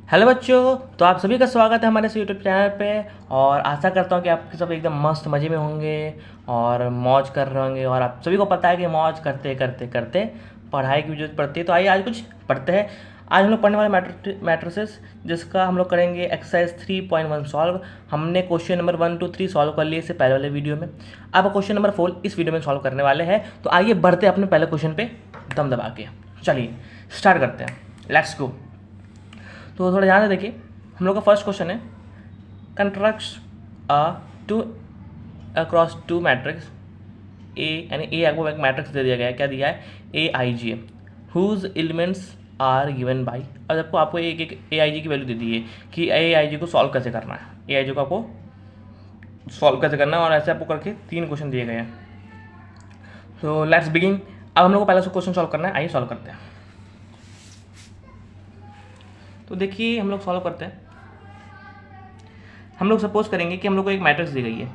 Hello बच्चों, तो आप सभी का स्वागत है हमारे इस यूट्यूब चैनल पे। और आशा करता हूँ कि आप सब एकदम मस्त मज़े में होंगे और मौज कर रहे होंगे। और आप सभी को पता है कि मौज करते करते करते पढ़ाई की भी जरूरत पड़ती है। तो आइए आज कुछ पढ़ते हैं। आज हम लोग पढ़ने वाले मैट्रिसेस, जिसका हम लोग करेंगे एक्सरसाइज 3.1 सॉल्व। हमने क्वेश्चन नंबर 1 2 3 सॉल्व कर लिए इससे पहले वाले वीडियो में। अब क्वेश्चन नंबर 4 इस वीडियो में सॉल्व करने वाले हैं। तो आइए बढ़ते हैं अपने पहले क्वेश्चन पे दम दबा के। चलिए स्टार्ट करते हैं, लेट्स गो। तो थोड़ा ध्यान से देखिए, हम लोग का फर्स्ट क्वेश्चन है constructs a two across two matrix A, यानी ए आपको एक मैट्रिक्स दे दिया गया है। क्या दिया है? A I J, whose elements are given by. और आपको एक ए आई जी की वैल्यू दे दी है कि ए आई जी को सॉल्व कैसे करना है, ए आई जी को आपको सॉल्व कैसे करना है। और ऐसे आपको करके 3 क्वेश्चन दिए गए हैं। तो लेट्स बिगिन। अब हम लोग को पहला क्वेश्चन सॉल्व करना है, आइए सॉल्व करते हैं। तो देखिए हम लोग सॉल्व करते हैं। हम लोग सपोज करेंगे कि हम लोग को एक मैट्रिक्स दी गई है,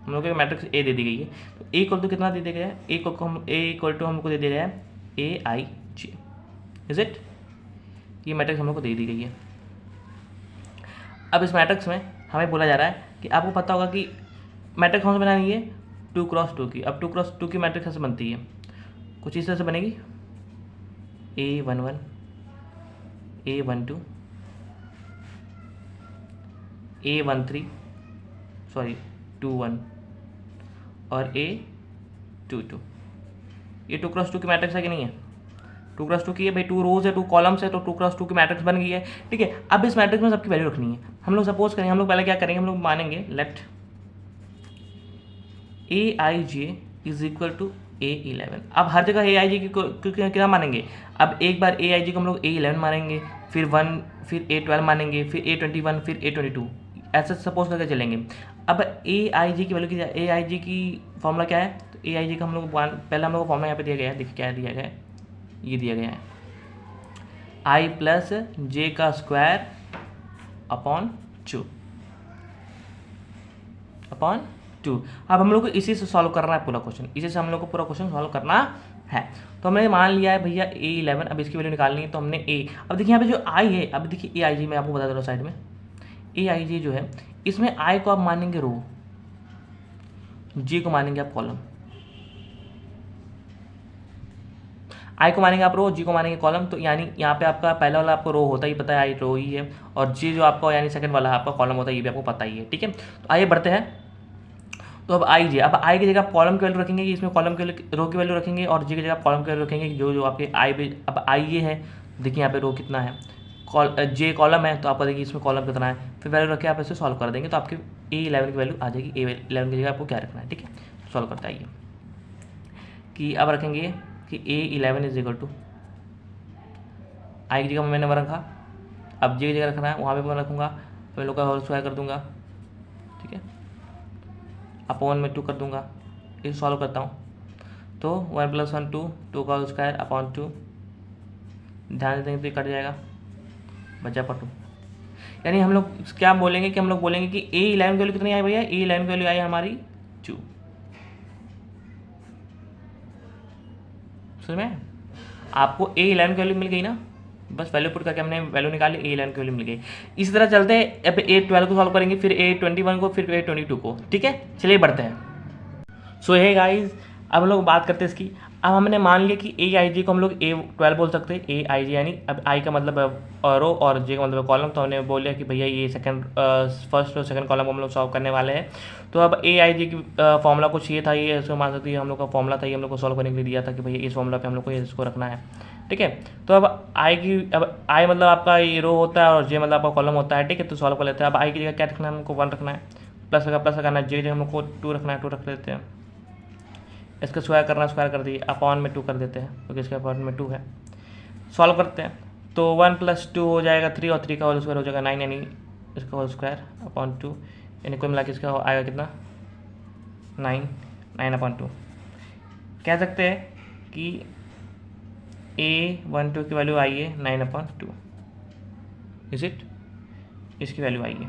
हम लोग को एक मैट्रिक्स ए दे दी गई है। तो ए इक्वल टू कितना दे दिया गया है? ए इक्वल टू हमको दे दिया गया है A I ji, is it. ये मैट्रिक्स हम लोग को दे दी गई है। अब इस मैट्रिक्स में हमें बोला जा रहा है कि आपको पता होगा कि मैट्रिक्स कौन सा बनानी है? 2x2 की। अब 2x2 की मैट्रिक्स कैसे बनती है? कुछ इस तरह से बनेगी, A11 A12 A13 सॉरी 21 और A22। ये 2x2 की मैट्रिक्स है कि नहीं है? 2x2 की है भाई, 2 रोज है 2 कॉलम्स है, तो 2x2 की मैट्रिक्स बन गई है। ठीक है, अब इस मैट्रिक्स में सबकी वैल्यू रखनी है। हम लोग सपोज करेंगे, हम लोग पहले क्या करेंगे, हम लोग मानेंगे let A I J is equal to A11। अब हर जगह ए आई जी की क्या मानेंगे? अब एक बार ए आई जी को हम लोग A11 मानेंगे, फिर 1, फिर A12 मानेंगे, फिर A21, फिर A22, ऐसे सपोज करके चलेंगे। अब ए आई जी की वैल्यू की, ए आई जी की फॉर्मूला क्या है? तो ए आई जी का हम लोग पहले हम लोग को फॉर्मूला यहाँ पे दिया गया है। देखिए क्या दिया गया है, ये दिया गया है आई प्लस जे का स्क्वायर अपॉन 2। अब हम लोग को इसी से सॉल्व करना है पूरा क्वेश्चन, इसी से हम लोग को पूरा क्वेश्चन सॉल्व करना है। तो हमने मान लिया है भैया A11। अब इसकी वैल्यू निकालनी है, तो हमने ए, अब देखिए यहाँ पे जो आई है, अब देखिए ए आई जी मैं आपको बता दे रहा हूँ साइड में। ए आई जी जो है, इसमें आई को आप मानेंगे रो, जी को मानेंगे आप कॉलम। आई को मानेंगे आप रो, जी को मानेंगे कॉलम। तो यानी यहाँ पे आपका पहला वाला आपको रो होता ही पता है, आई रो ही है, और जी जो आपका यानी सेकंड वाला आपका कॉलम होता है, ये भी आपको पता ही है। ठीक है, तो आइए बढ़ते हैं। तो अब आई जी, अब आई की जगह आप कॉलम की वैल्यू रखेंगे, इसमें कॉलम के रो की वैल्यू रखेंगे, और जी की जगह आप कॉलम की वैल्यू रखेंगे, जो जो आपके आई भी। अब आई ये है, देखिए यहाँ पे रो कितना है, जे कॉलम है, तो आपको देखिए इसमें कॉलम कितना है, फिर वैल्यू रख के आप इसे सॉल्व कर देंगे, तो आपकी A11 की वैल्यू आ जाएगी। A11 की जगह आपको क्या रखना है? ठीक है, सॉल्व करते आइए कि अब रखेंगे कि A11 इज इक्वल टू, आई की जगह मैंने वन रखा, अब जे की जगह रखना है, वहाँ पर मैं रखूँगा, मैं लोग का होल स्क्वायर कर दूंगा। ठीक है, अपॉन में 2 कर दूंगा, इसे सॉल्व करता हूँ। तो 1 + 1 2 का होल स्क्वायर अपॉन 2, ध्यान से देंगे तो ये कट जाएगा, बचा पर 2। यानी हम लोग क्या बोलेंगे कि हम लोग बोलेंगे कि A11 की वैल्यू कितनी आई भैया? A11 की वैल्यू आई हमारी 2। समझ में? आपको A11 की वैल्यू मिल गई ना, बस वैल्यू पुट करके हमने वैल्यू निकाली, A11 की वैल्यू मिल गई। इसी तरह चलते हैं, अब A12 को सॉल्व करेंगे, फिर A21 को, फिर A22 को। ठीक है, चलिए बढ़ते हैं। सो हे गाइज, अब हम लोग बात करते हैं इसकी। अब हमने मान लिया कि ए आई जी को हम लोग A12 बोल सकते हैं, ए आई जी, यानी अब आई का मतलब है रो और जे का मतलब है कॉलम। तो हमने बोल लिया कि भैया ये फर्स्ट और सेकंड कॉलम को हम लोग सॉल्व करने वाले हैं। तो अब ए आई जी की फॉर्मूला कुछ ये था, ये इसको मान सकते हैं हम लोग का फॉर्मूला था, ये हम लोग को सॉल्व करने के लिए दिया था कि भैया इस फॉर्मूला पे हम लोग को इसको रखना है। ठीक है, तो अब आई की, अब आई मतलब आपका ये रो होता है और जे मतलब आपका कॉलम होता है। ठीक है, तो सॉल्व कर लेते हैं। अब आई की जगह क्या रखना है? हमको 1 रखना है, प्लस लगाना है, जे की जगह हमको 2 रखना है, 2 रख लेते हैं। इसका स्क्वायर करना, स्क्वायर कर दिए, अपॉन में 2 कर देते हैं, क्योंकि इसके अपॉन में 2 है। सॉल्व करते हैं, तो 1 + 2 हो जाएगा 3, और 3 का होल स्क्वायर हो जाएगा 9, यानी इसका होल स्क्वायर अपॉन 2, यानी कुल मिला के इसका आएगा कितना? 9/2। कह सकते हैं कि A12 की वैल्यू आई है 9/2, इज इट। इसकी वैल्यू आई है,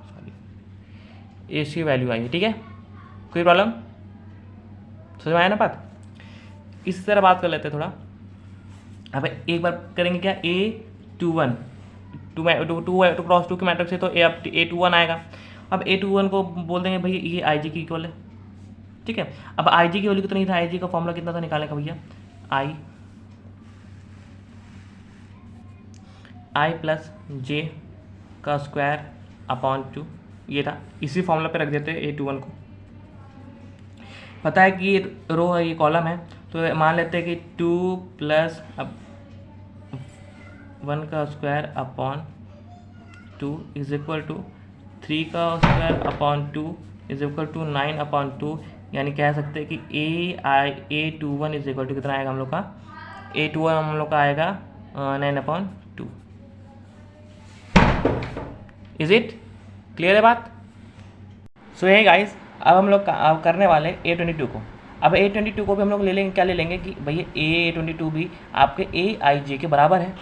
सॉरी, इसकी वैल्यू आई है। ठीक है, कोई प्रॉब्लम? समझ में आया ना बात? इसी तरह बात कर लेते हैं थोड़ा अब एक बार करेंगे क्या, A21 टू क्रॉस टू के मैट्रिक्स है तो A21 आएगा। अब A21 को बोल देंगे भैया ये IG की इक्वल है, ठीक है। अब IG की वैल्यू कितनी था, IG का फॉर्मूला कितना था निकालेगा भैया, I प्लस जे का स्क्वायर अपॉन 2, ये था। इसी फॉर्मूला पे रख देते हैं A21 को। पता है कि ये रो है, ये कॉलम है, तो मान लेते हैं कि 2 प्लस अब 1 का square upon 2 is equal to 3 का square upon 2 is equal to 9 upon 2, यानी कह सकते हैं कि A21 इज इक्वल टू कितना आएगा हम लोग का, A21 हम लोग का आएगा 9 अपॉन 2। इज इट क्लियर है बात? सो है गाइस, अब हम लोग अब करने वाले A22 को। अब A22 को भी हम लोग ले लेंगे, क्या ले लेंगे कि भैया A22 भी आपके AIJ के बराबर है।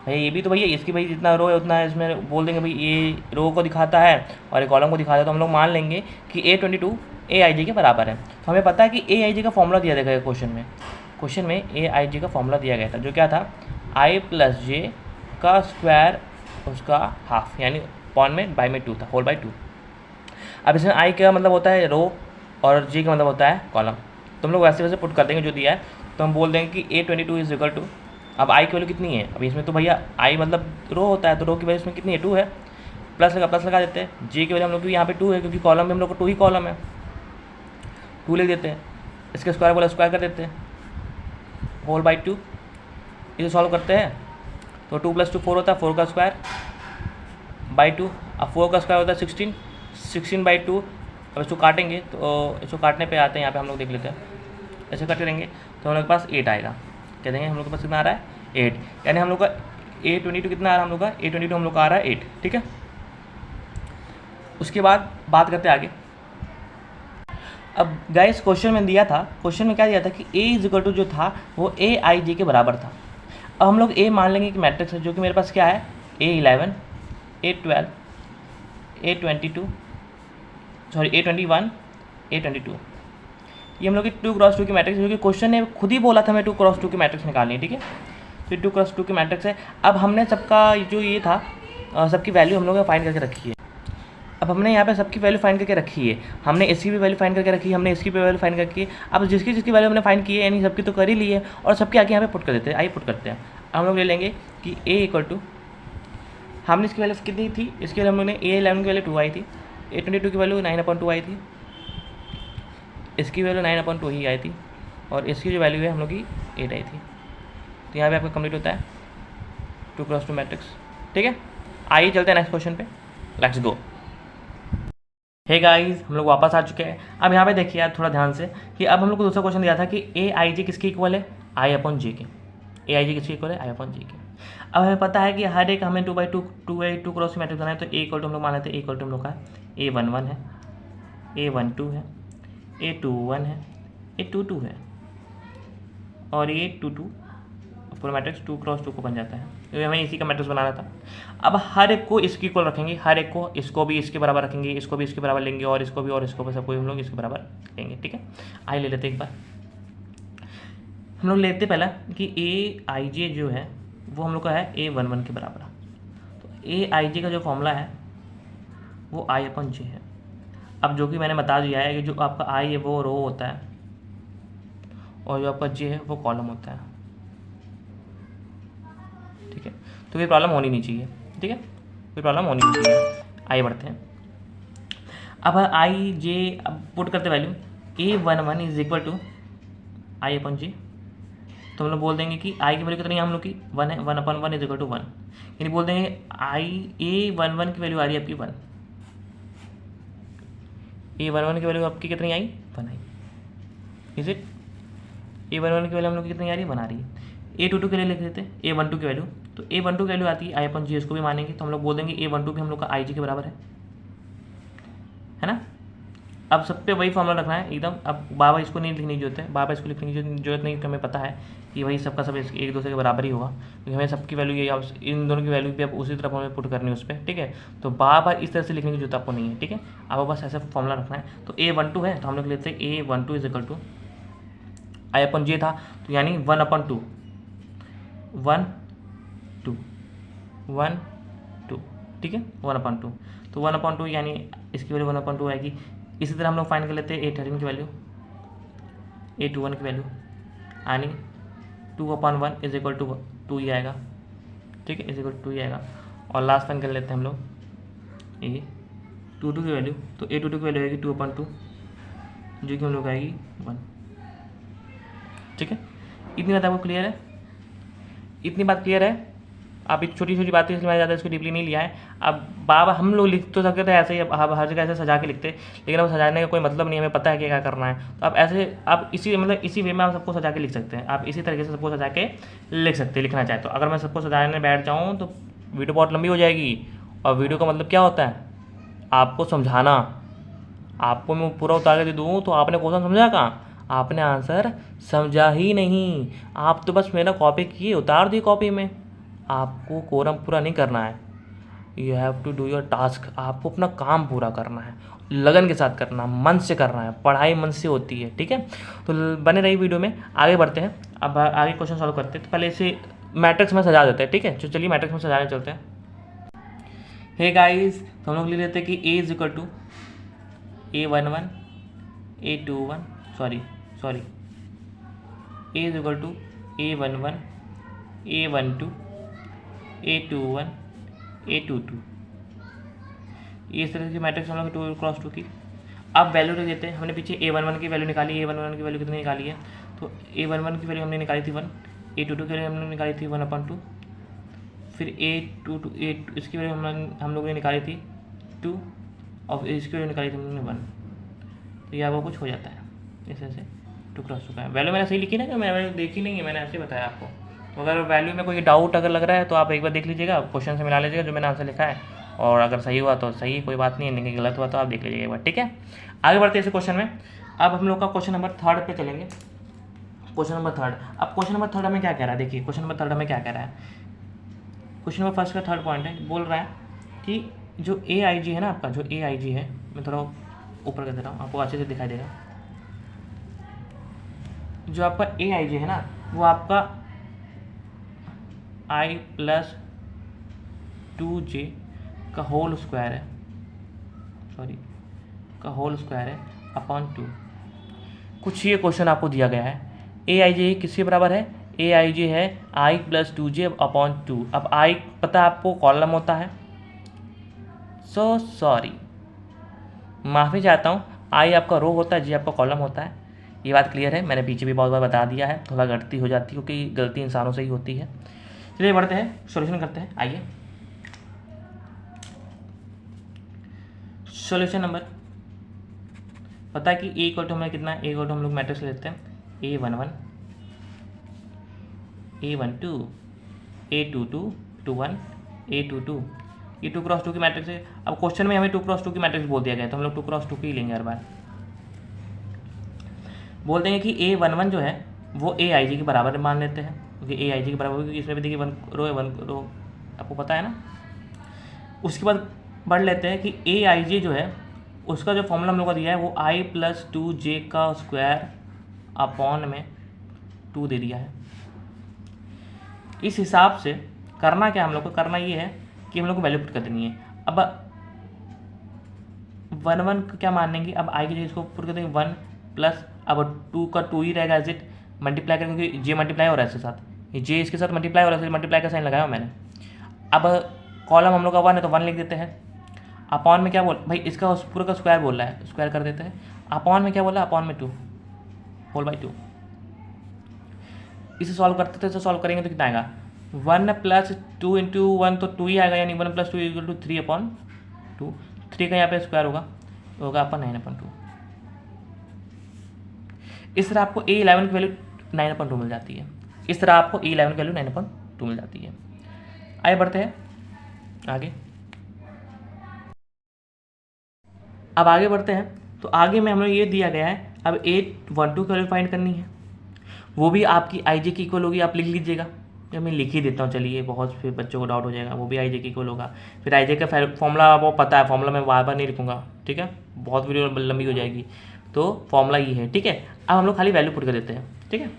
भैया ये भी तो भैया इसकी भाई जितना रो है उतना इसमें बोल देंगे भाई ये रो को दिखाता है और ये कॉलम को दिखाता है, तो हम लोग मान लेंगे कि A22 AIJ के बराबर है। तो हमें पता है कि AIJ का फॉर्मूला दिया गया क्वेश्चन में AIJ का फॉर्मूला दिया गया था, जो क्या था, I प्लस जे का स्क्वायर उसका हाफ, यानी पॉन में बाई में 2 था, होल बाई 2। अब इसमें I का मतलब होता है रो और J का मतलब होता है कॉलम, तो हम लोग वैसे वैसे पुट कर देंगे जो दिया है। तो हम बोल देंगे कि A22 इज इक्वल टू, अब I की वैल्यू कितनी है, अब इसमें तो भैया I मतलब रो होता है, तो रो की वैल्यू इसमें कितनी है, 2 है, प्लस लगा देते हैं। J की वैल्यू हम लोग यहाँ पे 2 है, क्योंकि कॉलम में हम लोग का 2 ही कॉलम है, 2 लिख देते हैं। इसके स्क्वायर बोला स्क्वायर कर देते हैं, होल बाई 2। इसे सॉल्व करते हैं तो 2 + 2 4 होता है, 4 का स्क्वायर बाई 2। अब 4 का स्क्वायर होता है 16, 16 बाई 2। अब इसको काटेंगे तो इसको काटने पे आते हैं, यहाँ पे हम लोग देख लेते हैं, ऐसे करते रहेंगे तो हम लोग के पास 8 आएगा। कह देंगे हम लोग के पास कितना आ रहा है, 8, यानी हम लोग का A22 कितना आ रहा है, हम लोग का A22 हम लोग का आ रहा है 8, ठीक है। उसके बाद बात करते हैं आगे। अब गाइस क्वेश्चन में दिया था, क्वेश्चन में क्या दिया था कि A इज इक्वल टू जो था वो AIJ के बराबर था। अब हम लोग A मान लेंगे कि मैट्रिक्स है, जो कि मेरे पास क्या है, A11 A12 A22 sorry A21 A22, ये हम लोग की 2 क्रॉस 2 की मैट्रिक्स, जो कि क्वेश्चन ने खुद ही बोला था हमें 2 क्रॉस 2 की मैट्रिक्स निकालनी है, ठीक है। तो ये 2 क्रॉस 2 की मैट्रिक्स है। अब हमने सबका जो ये था सबकी वैल्यू हम लोग ने फाइंड करके रखी है। अब हमने यहाँ पे सबकी वैल्यू फाइंड करके रखी है, हमने इसकी भी वैल्यू फाइंड करके रखी है, हमने इसकी भी वैल्यू फाइंड करके, अब जिसकी वैल्यू हमने फाइंड की है यानी सबकी तो कर ही ली है, और सबके आगे यहाँ पे पुट कर देते हैं। आइए पुट करते हैं। हम लोग ले लेंगे कि A इक्वल टू, हमने इसकी वैल्यू कितनी थी, इसके लिए हम लोग ने A11 की वैल्यू 2 आई थी, A22 की वैल्यू 9/2 आई थी, इसकी वैल्यू 9/2 ही आई थी, और इसकी जो वैल्यू है हम लोग की 8 आई थी। तो यहाँ पे आपका कंप्लीट होता है 2 क्रॉस 2 मैट्रिक्स, ठीक है। आइए चलते हैं नेक्स्ट क्वेश्चन पे, लेट्स गो। हे गाइस, हम लोग वापस आ चुके हैं। अब यहाँ पे देखिए यार थोड़ा ध्यान से कि अब हम लोग को दूसरा क्वेश्चन दिया था कि AIJ किसके इक्वल है, I/J के। AIJ किसके इक्वल है, I/J के। अब हमें पता है कि हर एक हमें 2 क्रॉस मैट्रिक्स बनाए, तो A इक्वल टू हम लोग मान लेते हैं, A इक्वल टू हम लोग का A11 है, A12 है, A21 है, A22 है, और A22 पूरा मैट्रिक्स 2 क्रॉस 2 को बन जाता है, क्योंकि हमें इसी का मैट्रिक्स बनाना था। अब हर एक को इसकी इक्वल रखेंगे, हर एक को, इसको भी इसके बराबर रखेंगे, इसको भी इसके बराबर लेंगे, और इसको भी, और इसको भी, सबको हम लोग इसके बराबर लेंगे, ठीक है। आइए ले लेते एक बार। हम लोग लेते पहला कि AIJ जो है वो हम लोग का है A11 के बराबर। तो AIJ का जो फॉर्मूला है वो I/J है। अब जो कि मैंने बता दिया है कि जो आपका I है वो रो होता है, और जो आपका J है वो कॉलम होता है, ठीक है। तो ये प्रॉब्लम होनी नहीं चाहिए, ठीक है, कोई प्रॉब्लम होनी नहीं चाहिए। आइए बढ़ते हैं। अब I/J अब पुट करते value, A11 is equal to I/J। तो हम लोग बोल देंगे कि I की वैल्यू कितनी है हम लोग की 1 है, 1/1 इज इक्वल टू 1, यानी बोल देंगे A11 की वैल्यू आ रही है आपकी 1, A11 की वैल्यू आपकी कितनी आई, 1 आई। इज इट, A11 की वैल्यू हम लोग की कितनी आ रही है, 1 आ रही है। A22 के लिए लिख देते हैं A12 की वैल्यू, तो A12 की वैल्यू आती है I/J, इसको भी मानेंगे, तो हम लोग बोल देंगे A12 भी हम लोग का IG के बराबर है ना। अब सब पे वही फॉर्मूला रखना है एकदम। अब बाबा इसको नहीं लिखने की जरूरत है, बाबा इसको लिखने की जरूरत नहीं, हमें पता है कि भाई सबका सब एक दूसरे के बराबर ही होगा, क्योंकि हमें सबकी वैल्यू ये, इन दोनों की वैल्यू भी अब उसी तरफ हमें पुट करनी है उस पर, ठीक है। तो बार इस तरह से लिखने की जरूरत आपको नहीं है, ठीक है। आपको बस ऐसा फॉर्मूला रखना है। तो A12 है तो हम लोग लेते हैं A12 is equal to I/J था, तो यानी 1/2, 1 2 1 2, ठीक है, 1/2। तो 1/2 यानी इसकी वैल्यू 1/2 आएगी। इसी तरह हम लोग फाइंड कर लेते हैं A13 की वैल्यू, A21 की वैल्यू, यानी 2/1 इज इक्वल टू 2 ही आएगा, ठीक है, इज इक्वल टू 2 ही आएगा। और लास्ट फाइंड कर लेते हैं हम लोग A22 की वैल्यू। तो A22 की वैल्यू आएगी 2/2, जो कि हम लोग आएगी 1, ठीक है। इतनी बात आपको क्लियर है? इतनी बात क्लियर है? आप एक छोटी छोटी बातें इसलिए मैंने ज़्यादा इसको डीपली नहीं लिया है। अब बाबा हम लोग लिख तो सकते थे ऐसे ही, अब हर जगह ऐसे सजा के लिखते, लेकिन अब सजाने का कोई मतलब नहीं, हमें पता है कि क्या करना है। तो आप ऐसे आप इसी मतलब इसी वे में आप सबको सजा के लिख सकते हैं। आप इसी तरीके से सबको सजा के लिख सकते हैं, लिखना चाहे तो। अगर मैं सबको सजाने बैठ जाऊँ तो वीडियो बहुत लंबी हो जाएगी, और वीडियो का मतलब क्या होता है? आपको समझाना। आपको मैं पूरा उतार के दे दूँ तो आपने क्वेश्चन समझा कहाँ? आपने आंसर समझा ही नहीं। आप तो बस मेरा कॉपी किए, उतार दिए कॉपी में। आपको कोरम पूरा नहीं करना है। You have to do your task. आपको अपना काम पूरा करना है, लगन के साथ करना है, मन से करना है। पढ़ाई मन से होती है, ठीक है। तो बने रही वीडियो में, आगे बढ़ते हैं। अब आगे क्वेश्चन सॉल्व करते हैं। तो पहले इसे मैट्रिक्स में सजा देते हैं, ठीक है। तो चलिए मैट्रिक्स में सजाने चलते हैं। हे गाइस, तो हम लोग लिख लेते हैं कि A is equal to A11 A21 sorry A is equal to A11 A12 A21 A22। ये इस तरह की मैट्रिक्स हम लोग 2x2 की। अब वैल्यू रख देते हैं। हमने पीछे A11 की वैल्यू निकाली, A11 की वैल्यू कितनी निकाली है? तो A11 की वैल्यू हमने निकाली थी 1, A22 की वैल्यू हमने निकाली थी 1/2, फिर A22 इसकी वैल्यू हम लोगों ने निकाली थी 2, और इसकी वैल्यू निकाली थी हमने 1। तो यह वो कुछ हो जाता है ऐसे 2x2 का। वैल्यू मैंने सही लिखी ना, कि मैंने देखी नहीं है, मैंने ऐसे बताया आपको। तो अगर वैल्यू में कोई डाउट अगर लग रहा है तो आप एक बार देख लीजिएगा, क्वेश्चन से मिला लीजिएगा जो मैंने आंसर लिखा है, और अगर सही हुआ तो सही, कोई बात नहीं है, लेकिन गलत हुआ तो आप देख लीजिएगा एक बार, ठीक है। आगे बढ़ते हैं इस क्वेश्चन में। अब हम लोग का क्वेश्चन नंबर 3 पे चलेंगे। Question number 3। अब क्वेश्चन नंबर 3 हमें क्या कह रहा है? देखिए क्वेश्चन नंबर 3 हमें क्या कह रहा है। क्वेश्चन नंबर फर्स्ट का 3rd पॉइंट है, बोल रहा है कि जो AIG है ना आपका, जो AIG है, मैं थोड़ा ऊपर कर दे रहा हूँ, आपको अच्छे से दिखाई देगा। जो आपका AIG है ना, वो आपका I+2J का होल स्क्वायर है, अपॉन 2। कुछ ये क्वेश्चन आपको दिया गया है। AIG किसके बराबर है? AIG है I+2J अपॉन 2। अब I पता है आपको कॉलम होता है, सो सॉरी, माफ़ी चाहता हूँ, I आपका रो होता है, J आपका कॉलम होता है। ये बात क्लियर है, मैंने पीछे भी बहुत बार बता दिया है। थोड़ा गलती हो जाती है क्योंकि गलती इंसानों से ही होती है। चलिए बढ़ते हैं, सॉल्यूशन करते हैं। आइए सॉल्यूशन नंबर, पता है कि A इक्वल टू हमें कितना है? A इक्वल टू हम लोग मैट्रिक्स लेते हैं A11 A12 A22 21 A22। ये 2x2 की मैट्रिक्स है। अब क्वेश्चन में हमें 2x2 की मैट्रिक्स बोल दिया गया, तो हम लोग 2x2 की ही लेंगे हर बार। बोल देंगे कि A11 जो है वो AIG के बराबर मान लेते हैं, क्योंकि AIG के बराबर, क्योंकि इसमें भी देखिए 1 रो है, 1 रो आपको पता है ना। उसके बाद बढ़ लेते हैं कि AIG जो है उसका जो फॉर्मूला हम लोग का दिया है वो I+2J का स्क्वायर अपॉन में 2 दे दिया है। इस हिसाब से करना क्या हम लोग को? करना ये है कि हम लोग को वैल्यू पुट कर देनी है। अब 1 का क्या मानेंगे? अब I की जगह इसको पुट कर देंगे 1 प्लस, अब 2 का 2 ही रहेगा एज इट, मल्टीप्लाई करेंगे, J मल्टीप्लाई हो रहा है इसके साथ, ये J इसके साथ मल्टीप्लाई हो रहा है, मल्टीप्लाई का साइन लगाया मैंने। अब कॉलम हम लोग का 1 है तो 1 लिख देते हैं। अपॉन में क्या बोल भाई, इसका पूरा का स्क्वायर बोल रहा है, स्क्वायर कर देते हैं। अपॉन में क्या बोला? अपॉन में 2 होल बाई 2। इसे सॉल्व करते थे, इसे सॉल्व करेंगे तो कितना आएगा? 1 + 2 × 1 तो 2 ही आएगा, यानी 1 + 2 = 3/2। 3 का यहाँ पे स्क्वायर होगा आपका 9/2। इस तरह आपको A11 की वैल्यू 9/2 मिल जाती है। इस तरह आपको A11 की वैल्यू 9/2 मिल जाती है। आगे बढ़ते हैं आगे। अब आगे बढ़ते हैं, तो आगे में हमें ये दिया गया है, अब A12 की वैल्यू फाइंड करनी है, वो भी आपकी IJ की इक्वल होगी। आप लिख लीजिएगा, या मैं लिख ही देता हूँ, चलिए, बहुत फिर बच्चों को डाउट हो जाएगा। वो भी IJ की इक्वल होगा। फिर IJ का फॉर्मूला वो पता है, फॉर्मूला मैं बार बार नहीं लिखूँगा, ठीक है, बहुत वीडियो लंबी हो जाएगी। तो फॉर्मूला ये है, ठीक है। अब हम लोग खाली वैल्यू पुट कर देते हैं, ठीक है।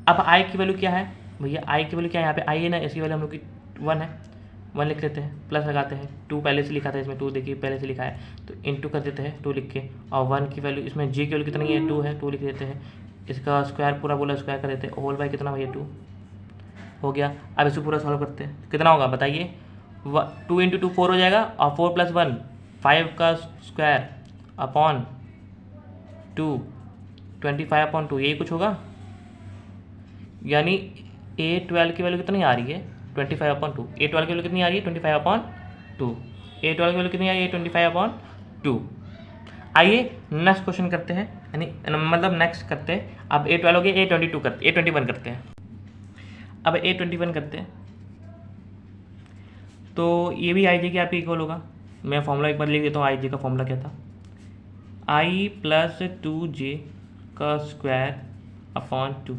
अब I की वैल्यू क्या है? भैया आई की वैल्यू क्या है यहाँ पे, आई है ना, इसकी वैल्यू हम लोग की 1 है, 1 लिख लेते हैं, प्लस लगाते हैं, 2 पहले से लिखा था इसमें, 2 देखिए पहले से लिखा है तो इंटू कर देते हैं 2 लिख के, और 1 की वैल्यू इसमें जी की वैल्यू कितनी है, 2 है, 2 लिख देते हैं, इसका स्क्वायर पूरा बोला स्क्वायर कर देते हैं, होल बाई कितना भैया 2 हो गया। अब इसको पूरा सॉल्व करते हैं, कितना होगा बताइए, 2 इंटू 2 4 हो जाएगा, और 4 प्लस 1 5 का स्क्वायर अपॉन 2 25 अपॉन 2 यही कुछ होगा, यानी A12 की वैल्यू कितनी आ रही है 25 अपॉन 2, A12 की वैल्यू कितनी आ रही है 25 अपॉन 2, A12 की वैल्यू कितनी आ रही है 25 अपॉन 2। आइए नेक्स्ट क्वेश्चन करते हैं, यानी मतलब नेक्स्ट करते हैं, अब A12 हो गया, A22 करते, A21 करते हैं। अब A21 करते हैं तो ये भी आई जे के आपके इक्वल होगा, मैं फॉर्मूला एक बार लिख देता हूँ, आई जे का फॉर्मूला क्या था, आई प्लस 2j का स्क्वायर अपॉन 2,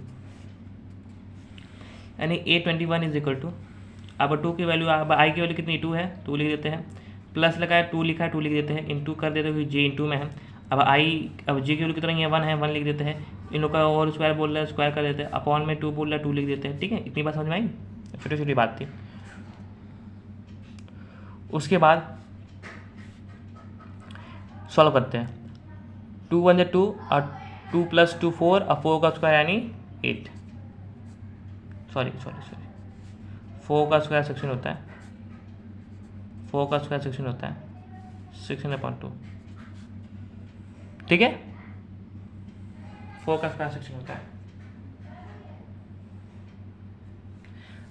यानी A21 इज इक्वल टू, अब 2 की वैल्यू, अब आई की वैल्यू कितनी 2 है, 2 लिख देते हैं, प्लस लगाया 2 लिखा है 2 लिख देते हैं, इंटू कर देते हैं जे इंटू में है, अब जे की वैल्यू कितनी है 1 है, 1 लिख देते हैं, इन लोग का और स्क्वायर बोल रहा है स्क्वायर कर देते हैं, अपॉन में 2 बोल रहा है 2 लिख देते हैं। ठीक है, इतनी बात समझ में आई, छोटी छोटी बात थी। उसके बाद सॉल्व करते हैं, 2 1 2 और 2 प्लस 2 4 और 4 का स्क्वायर यानी 8, सॉरी 4 का स्क्वायर सेक्शन होता है, 4 का स्क्वायर सेक्शन होता है 16/2, ठीक है, 4 का स्क्वायर सेक्शन होता है।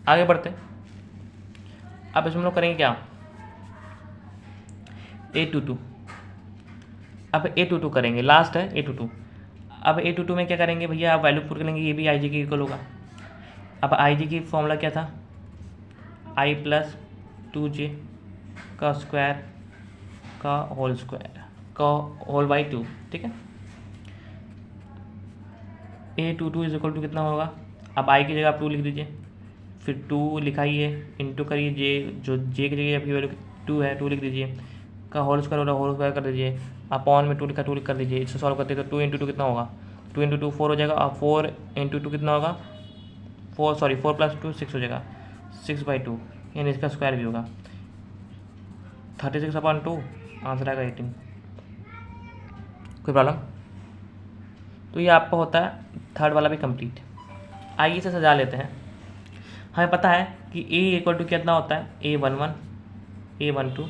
आगे बढ़ते हैं, अब इसमें हम लोग करेंगे क्या, A22, अब A22 करेंगे, लास्ट है A22। अब A22 में क्या करेंगे भैया, आप वैल्यू पुट करेंगे, ये भी आई जी के इक्वल होगा। अब आई जी की फॉर्मूला क्या था, आई प्लस 2j का स्क्वायर का होल स्क्वायर का होल बाई 2, ठीक है। A22 इज इक्वल टू कितना होगा, अब आई की जगह आप 2 लिख दीजिए, फिर 2 लिखाइए, इंटू करिए जे, जो जे की जगह आपकी वैल्यू 2 है 2 लिख दीजिए, का होल स्क्वायर हो रहा है होल स्क्वायर कर दीजिए, अपॉन में 2 लिखा 2 लिख कर दीजिए। इससे सॉल्व करते हैं तो 2 इंटू 2 कितना होगा, 2 इंटू 2 4 हो जाएगा, और 4 इंटू 2 कितना होगा, 4 प्लस 2 6 हो जाएगा, 6/2, यानी इसका स्क्वायर भी होगा 36/2, आंसर आएगा 18। कोई प्रॉब्लम, तो ये आपका होता है थर्ड वाला भी कंप्लीट। आइए इसे सजा लेते हैं, हमें पता है कि A इक्वल टू कितना होता है, A11 A12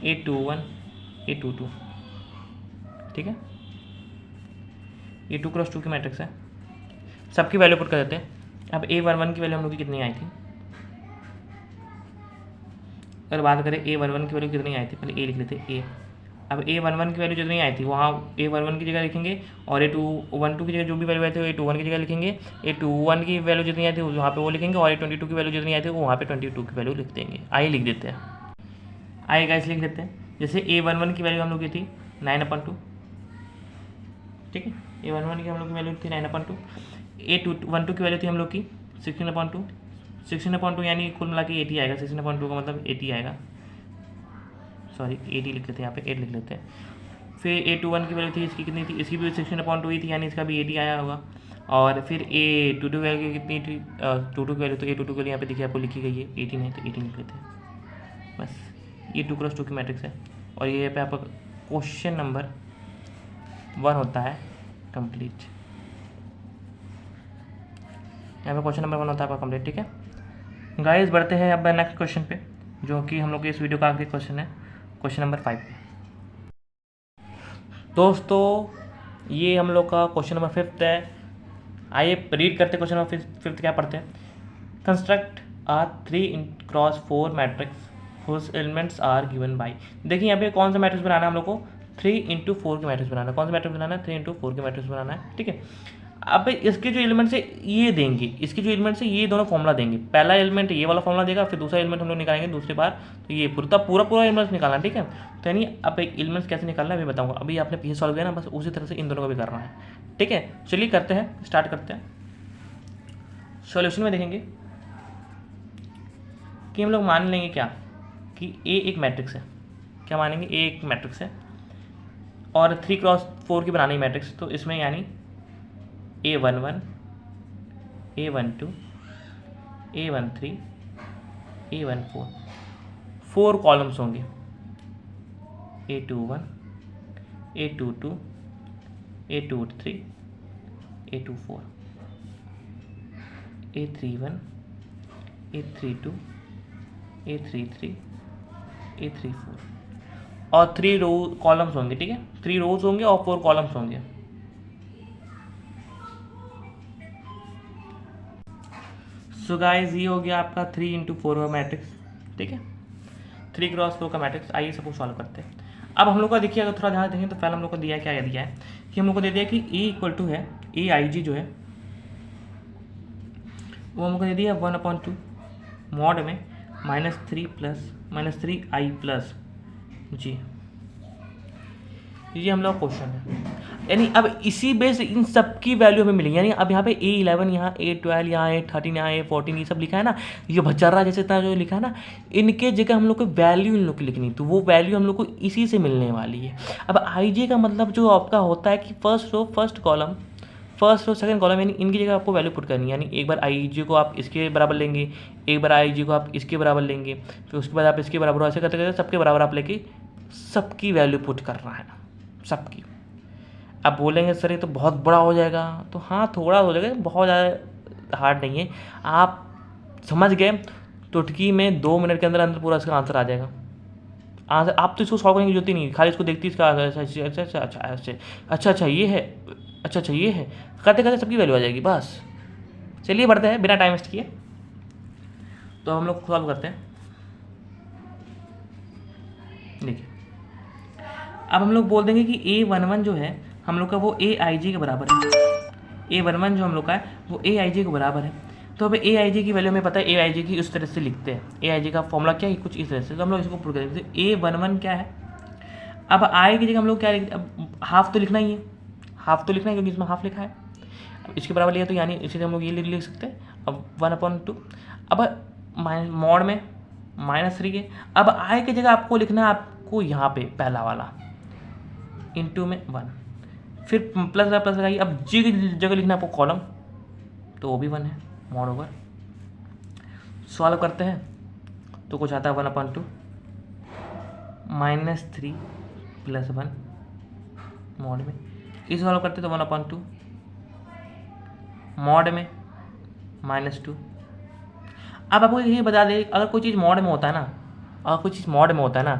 A21 A22, ठीक है, ये 2 क्रॉस 2 की मैट्रिक्स है, सबकी वैल्यू पुट कर देते हैं। अब A11 की वैल्यू हम लोग की कितनी आई थी, अगर बात करें A11 की वैल्यू कितनी आई थी, पहले A लिख लेते हैं A। अब A11 की वैल्यू जितनी आई थी वहाँ A11 की जगह लिखेंगे, और A12 की जगह जो भी वैल्यू आई थी वो A21 की जगह लिखेंगे, A21 की वैल्यू जितनी आई थी वहाँ पे वो लिखेंगे, और A22 की वैल्यू जितनी आई थी वो वहाँ पे 22 की वैल्यू लिख देंगे। आई लिख देते हैं, आई गाइस लिख देते हैं। जैसे A11 की वैल्यू हम लोग की थी 9/2, ठीक है, A11 की हम लोग की वैल्यू थी 9/2, A12 की वैल्यू थी हम लोग की 16/2, 16/2 यानी कुल मिला के 80 आएगा, 16/2 का मतलब 80 आएगा, सॉरी 80 लिख लेते हैं यहाँ पे, 8 लिख लेते हैं। फिर A21 की वैल्यू थी, इसकी कितनी थी, इसकी भी 16/2 ही थी, यानी इसका भी 80 आया होगा। और फिर A22 की वैल्यू कितनी थी, 22 की वैल्यू, तो A22 के लिए यहाँ पे देखिए आपको लिखी गई है 18 है, तो 18 लिख लेते हैं बस। ये 2 क्रॉस 2 की मैट्रिक्स है, और ये पे आपका क्वेश्चन नंबर 1 होता है कंप्लीट। यहाँ पे क्वेश्चन नंबर 1 होता है आपका कंप्लीट, ठीक है गाइस। बढ़ते हैं अब नेक्स्ट क्वेश्चन पे, जो कि हम लोग के इस वीडियो का आखिरी क्वेश्चन है, क्वेश्चन नंबर 5 पे। दोस्तों ये हम लोग का क्वेश्चन नंबर 5 है। आइए रीड करते क्वेश्चन नंबर 5 क्या पढ़ते हैं। Construct a 3x4 matrix whose elements are given by. देखिए यहाँ पे कौन सा मैट्रिक्स बनाना है हम लोग को, 3x4 की मैट्रिक्स बनाना है। कौन सा मैट्रिक्स बनाना है, 3x4 की मैट्रिक्स बनाना है, ठीक है। अब इसके जो एलिमेंट्स है ये देंगे, इसके जो एलिमेंट्स है ये दोनों फॉर्मूला देंगे। पहला एलिमेंट ये वाला फॉर्मूला देगा, फिर दूसरा एलिमेंट हम लोग निकालेंगे दूसरी बार, तो ये पूरा एलिमेंट्स निकालना, ठीक है। तो यानी अब एलिमेंट्स कैसे निकालना है अभी बताऊंगा। अभी आपने पीछे सॉल्व किया ना, बस उसी तरह से इन दोनों को भी करना है, ठीक है। चलिए करते हैं, स्टार्ट करते हैं। सॉल्यूशन में देखेंगे कि हम लोग मान लेंगे क्या कि ए एक मैट्रिक्स है। क्या मानेंगे, ए एक मैट्रिक्स है और 3x4 की बनानी मैट्रिक्स। तो इसमें यानी A11 A12 A13, A14, 4 columns होंगे, A21, A22, A23, A24, A31, A32, A33, A34 और 3 रो कॉलम्स होंगे, ठीक है, 3 रोज होंगे और 4 कॉलम्स होंगे। सो गाइस ये हो गया आपका 3x4 का मैट्रिक्स, ठीक है, 3x4 का मैट्रिक्स। आइए सबको सॉल्व करते हैं। अब हम लोग का देखिए, अगर थोड़ा ध्यान देखें तो पहले हम लोग को दिया है, क्या दिया है कि हम लोग को दे दिया कि ए इक्वल टू है AIG जो है वो हम लोग को दे दिया 1/2 मॉड में -3 प्लस जी, ये हम लोग क्वेश्चन है। यानी अब इसी बेस इन सब की वैल्यू हमें मिलेगी। यानी अब यहाँ पे A11, यहाँ A12, यहाँ A13, यहाँ A14 ये सब लिखा है ना, ये भचर्रा जैसे इतना जो लिखा है ना, इनके जगह हम लोग को वैल्यू इन लोग की लिखनी, तो वो वैल्यू हम लोग को इसी से मिलने वाली है। अब IJ का मतलब जो आपका होता है कि फर्स्ट रो सेकंड कॉलम, यानी इनकी जगह आपको वैल्यू पुट करनी है। यानी एक बार IJ को आप इसके बराबर लेंगे, एक बार IJ को आप इसके बराबर लेंगे, फिर उसके बाद आप इसके बराबर, ऐसे करते करते सबके बराबर आप लेके सबकी वैल्यू पुट करना है, सबकी। अब बोलेंगे सर ये तो बहुत बड़ा हो जाएगा, तो हाँ थोड़ा हो जाएगा, बहुत ज़्यादा हार्ड नहीं है। आप समझ गए, टुटकी में 2 मिनट के अंदर अंदर पूरा इसका आंसर आ जाएगा। आंसर आप तो इसको सॉल्व करने की जरूरत ही नहीं, खाली इसको देखती इसका अच्छा ये है, अच्छा ये है, करते करते सबकी वैल्यू आ जाएगी बस। चलिए बढ़ते हैं बिना टाइम वेस्ट किए, तो हम लोग सॉल्व करते हैं। देखिए अब हम लोग बोल देंगे कि A11 जो है हम लोग का वो AIJ के बराबर है। A11 जो हम लोग का है वो AIJ के बराबर है। तो अब AIJ की वैल्यू हमें पता है, AIJ की उस तरह से लिखते हैं। AIJ का फॉर्मूला क्या है, कुछ इस तरह से, तो हम लोग इसको प्रूव करेंगे। तो A11 क्या है, अब I की जगह हम लोग क्या लिखते हैं, अब हाफ तो लिखना ही है, हाफ तो लिखना है क्योंकि इसमें हाफ लिखा है। अब इसके बराबर लिया तो यानी इसे हम लोग ये लिख सकते हैं, अब 1/2। अब मॉड में -3 है। अब I की जगह आपको लिखना है, आपको यहाँ पे पहला वाला इंटू में 1, फिर प्लस लगाइए। अब जी की जगह लिखना है आपको कॉलम, तो वो भी 1 है, मॉड ओवर। सॉल्व करते हैं तो कुछ आता है 1/2 -3 + 1 मॉड में। इस सॉल्व करते तो 1/2 मॉड में -2। अब आपको ये बता दें, अगर कोई चीज़ मॉड में होता है ना,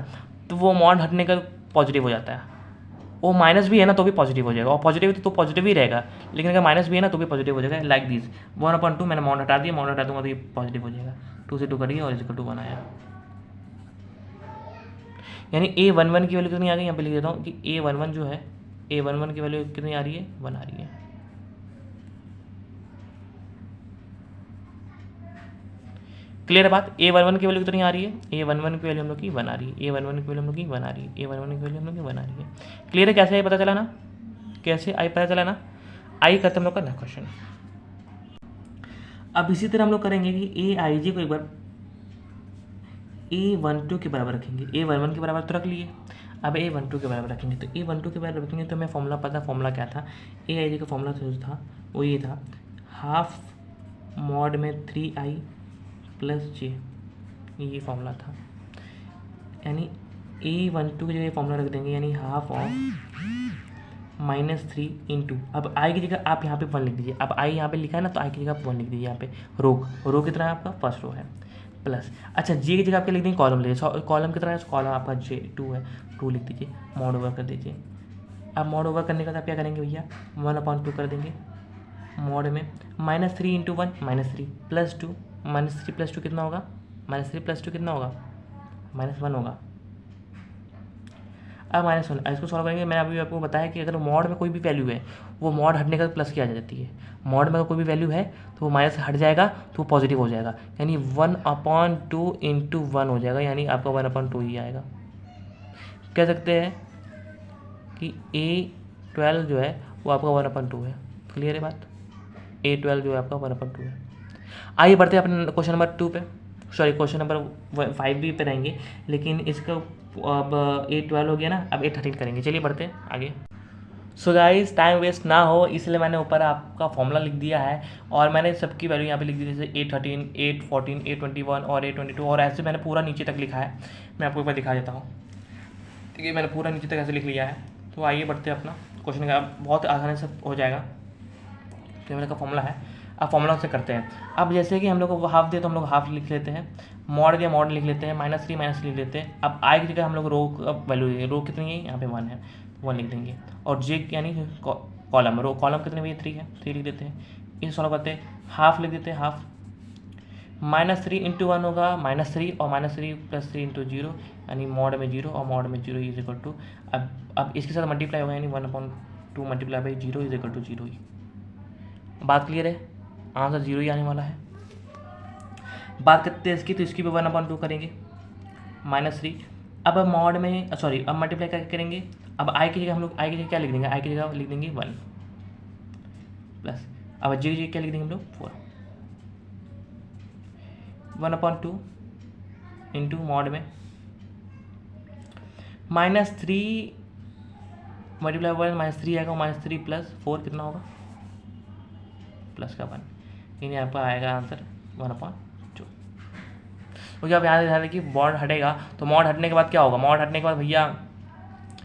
तो वो मॉड हटने का पॉजिटिव हो जाता है। वो माइनस भी है ना तो भी पॉजिटिव हो जाएगा, और पॉजिटिव तो पॉजिटिव ही रहेगा, लेकिन अगर माइनस भी है ना तो भी पॉजिटिव हो जाएगा। लाइक दिस 1/2 मैंने मॉड हटा दिया, मॉड हटा दूंगा तो ये पॉजिटिव हो जाएगा। 2 से 2 करिए और इक्वल टू 1 आया। यानी A11 की वैल्यू कितनी आ गई, यहाँ पे लिख देता हूँ कि A11 जो है, A11 की वैल्यू कितनी आ रही है, 1 आ रही है। क्लियर है बात। A11 की वैल्यू कितनी आ रही है, A11 की वैल्यू हम लोग की 1 आ रही है, A11 की वैल्यू हम लोग की 1 आ रही है, A11 की वैल्यू हम लोग की 1 आ रही है। क्लियर है, कैसे आई पता चला ना, कैसे आई पता चला ना। आई करते हम लोग का नेक्स्ट क्वेश्चन। अब इसी तरह हम लोग करेंगे कि AIJ को एक बार A12 के बराबर रखेंगे। A11 के बराबर तो रख लिए, अब A12 के बराबर रखेंगे। तो A12 के बराबर रखेंगे तो हमें फॉर्मूला पता, फॉर्मूला क्या था, AIJ का फॉर्मूला जो था वो ये था, हाफ मॉड में 3I + J, ये फॉर्मूला था। यानी A12 की जगह फॉर्मूला रख देंगे, यानी हाफ ऑफ -3 इंटू, अब I की जगह आप यहाँ पे 1 लिख दीजिए। अब I यहाँ पे लिखा है ना, तो I की जगह आप 1 लिख दीजिए। यहाँ पे रो कितना है आपका, फर्स्ट रो है, प्लस अच्छा J की जगह आपके लिख देंगे कॉलम ले, कॉलम कितना है, कॉलम आपका J2 है, 2 लिख दीजिए, मॉड ओवर कर दीजिए। अब मॉड ओवर करने का आप क्या करेंगे भैया, 1/2 कर देंगे, मॉड में -3 इंटू 1 -3 + 2, -3 + 2 कितना होगा, -3 + 2 कितना होगा, -1 होगा। अब -1 इसको सॉल्व करेंगे। मैंने अभी आपको बताया कि अगर मॉड में कोई भी वैल्यू है वो मॉड हटने का प्लस की आ जाती है। मॉड में अगर कोई भी वैल्यू है तो वो माइनस हट जाएगा तो वो पॉजिटिव हो जाएगा, यानी 1/2 इंटू 1 हो जाएगा, यानी आपका 1/2 ही आएगा। कह सकते हैं कि A12 जो है वो आपका 1/2 है। क्लियर है बात, A12 जो है आपका 1/2 है। आइए बढ़ते हैं अपने क्वेश्चन नंबर 2 पे, सॉरी क्वेश्चन नंबर 5 भी पे रहेंगे, लेकिन इसका अब A12 हो गया ना, अब A13 करेंगे। चलिए बढ़ते हैं आगे। सो गाइस टाइम वेस्ट ना हो इसलिए मैंने ऊपर आपका फॉर्मूला लिख दिया है और मैंने सबकी वैल्यू यहाँ पे लिख दी, जैसे 813, 814, 821 और 822 और ऐसे मैंने पूरा नीचे तक लिखा है। मैं आपको ऊपर दिखा देता हूँ। ठीक है, मैंने पूरा नीचे तक ऐसे लिख लिया है। तो आइए बढ़ते हैं अपना क्वेश्चन का, बहुत आसानी से हो जाएगा। तो मेरे का फॉर्मूला है, अब फॉर्मूला से करते हैं। अब जैसे कि हम लोग को हाफ दिया तो हम लोग हाफ लिख लेते हैं, मॉड दिया मॉड लिख लेते हैं, -3 लिख लेते हैं। अब आई की जगह हम लोग रो का वैल्यू, रो कितनी है यहाँ पे 1 है, 1 लिख देंगे। और जे यानी कॉलम, रो कॉलम कितने में 3 है, 3 लिख देते हैं। इसे सॉल्व करते हैं, हाफ लिख देते हैं, हाफ -3 × 1 होगा -3 और -3 + 3 × 0 यानी मॉड में 0 और मॉड में 0 इज इक्वल टू, अब इसके साथ मल्टीप्लाई होगा यानी 1/2 multiply by 0 is equal to 0 ही। बात क्लियर है, आंसर 0 ही आने वाला है। बात करते हैं इसकी, तो इसकी भी 1/2 करेंगे -3। अब मॉड में सॉरी अब मल्टीप्लाई क्या करेंगे, अब आई की जगह हम लोग आई की जगह क्या लिख देंगे, आई की जगह लिख देंगे 1 प्लस, अब जे की जगह क्या लिख देंगे हम लोग 4, 1/2 इंटू मॉड में -3 मल्टीप्लाई 1 -3 आएगा, -3 + 4 कितना होगा, प्लस का 1, यानी आपका आएगा आंसर 1/2। मुझे आप यहाँ ध्यान रखिए, मॉड हटेगा तो मॉड हटने के बाद क्या होगा, मॉड हटने के बाद भैया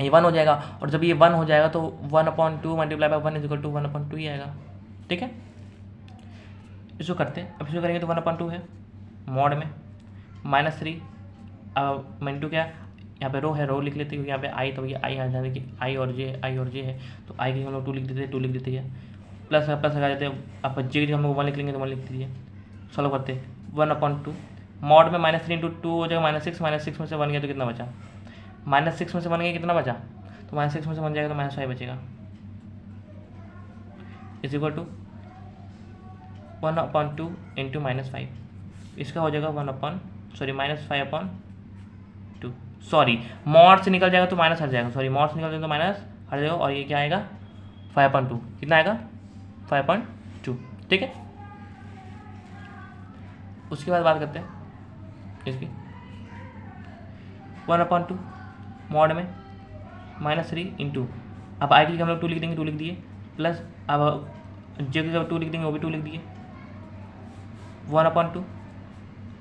ये 1 हो जाएगा, और जब ये 1 हो जाएगा तो 1/2 multiply by 1 is equal to 1/2 ही आएगा। ठीक है, इसको करते हैं। अब इसको करेंगे तो 1/2 है मॉड में -3, अब -2 क्या, यहाँ पे रो है, रो लिख लेते हैं क्योंकि यहाँ पे आई, तो ये आई यहाँ ध्यान देखिए, आई और जे है, तो आई की हम लोग 2 लिख देते हैं, 2 लिख देते हैं, प्लस लगा देते हैं। अब जे की हम लोग 1 लिख लेंगे तो 1 लिख दीजिए। सॉल्व करते हैं, 1/2 मॉड में -3 × 2 हो जाएगा -6, -6 में से 1 गया तो कितना बचा, -6 में से 1 गया कितना बचा, तो -6 में से 1 जाएगा तो -5 बचेगा, इज इक्वल टू 1/2 इंटू -5, इसका हो जाएगा -5/2, सॉरी मॉड से निकल जाएगा तो माइनस हट जाएगा, सॉरी मॉड से निकल जाएगा तो माइनस हट जाएगा, और ये क्या आएगा 5/2, कितना आएगा 5/2। ठीक है, उसके बाद बात करते हैं इसकी, 1/2 मॉड में -3 इंटू, अब आई की जगह हम लोग 2 लिख देंगे, 2 लिख दिए, प्लस अब जे की जगह 2 लिख देंगे, वो भी 2 लिख दिए, 1/2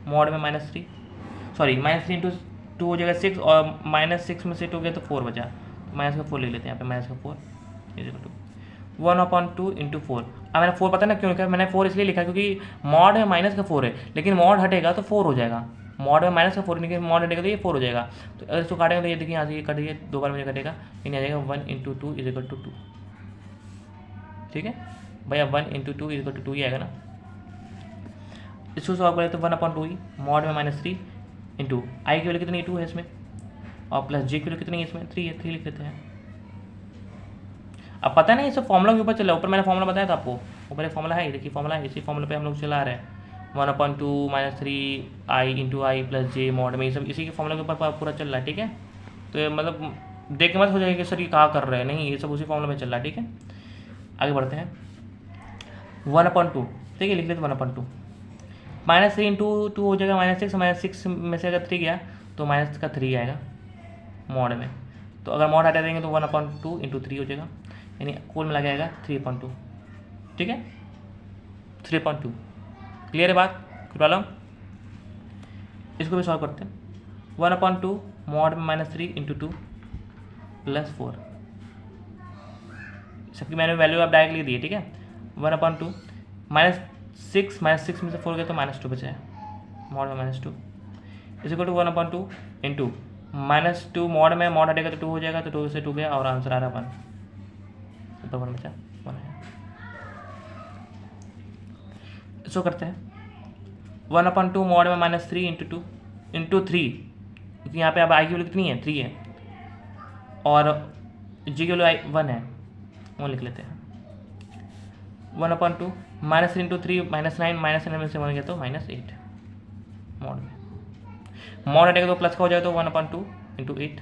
मॉड में -3 सॉरी -3 × 2 हो जाएगा 6, और -6 में से 2 गया तो 4 बचा, तो माइनस का 4 ले लेते हैं यहाँ पे, -4 इज इक्वल टू 1/2 इंटू 4। अब मैंने 4 पता ना क्यों लिखा, मैंने 4 इसलिए लिखा क्योंकि मॉड में -4 है, लेकिन मॉड हटेगा तो 4 हो जाएगा, मॉड में -4 लेकिन मॉड हटेगा तो ये 4 हो जाएगा। तो अगर इसको काटेंगे तो ये देखिए यहाँ से ये कट गया, 2 बार मुझे कटेगा, यानी आ जाएगा 1 × 2 इज इक्वल टू 2। ठीक है भैया, 1 × 2 इज इक्वल टू 2 ही आएगा ना। इसको सॉल्व करें तो 1/2 ही मॉड में -3 इंटू आई की वैल्यू कितनी 2 है इसमें, और प्लस जे की वैल्यू कितनी है इसमें 3 है, 3 लिख लेते हैं। अब पता नहीं ये सब फॉर्मूला के ऊपर चल रहा है, ऊपर मैंने फॉर्मूला बताया था आपको, ऊपर एक फॉर्मूला है, देखिए फॉर्मूला है, इसी फॉर्मूले पे हम लोग चला रहे हैं, 1/2 -3 आई इंटू आई प्लस जे मॉड में, ये सब इसी के फॉर्मूले के ऊपर पूरा चल रहा है। ठीक है, तो ये मतलब देख के मत हो जाएगा कि सर ये कहाँ कर रहे हैं, नहीं ये सब उसी फॉर्मूले में चल रहा है। ठीक है, आगे बढ़ते हैं, 1/2 ठीक है लिख लेते 1/2 -3 इंटू 2 हो जाएगा -6 में से अगर 3 गया तो माइनस का 3 आएगा मॉड में, तो अगर मॉड हटा देंगे तो 1/2 इंटू 3 हो जाएगा, यानी कुल मिला के आएगा 3/2। ठीक है 3/2, क्लियर है बात प्रॉब्लम। इसको भी सॉल्व करते हैं, 1/2 मॉड में -3 इंटू 2 प्लस 4, सबकी मैंने वैल्यू आप डायरेक्ट लिख दिए। ठीक है 1/2 -6 में से 4 गया तो -2 बचा है, मॉड में -2 is equal to 1/2 into -2 mod में, मॉड हटेगा तो 2 हो जाएगा, तो 2 से 2 गया और आंसर आ रहा 1, ऊपर 1 बचा 1 है। इसको करते हैं 1/2 मॉड में -3 इंटू 2 इंटू 3, क्योंकि यहाँ पे अब आई की वैल्यू कितनी है 3 है, और जी की वैल्यू 1 है, वो लिख लेते हैं 1/2 -3 इंटू 3 -9 -9 में से 1 गया तो -8 मॉड में, मॉड हटेगा तो प्लस का हो जाएगा तो 1/2 इंटू 8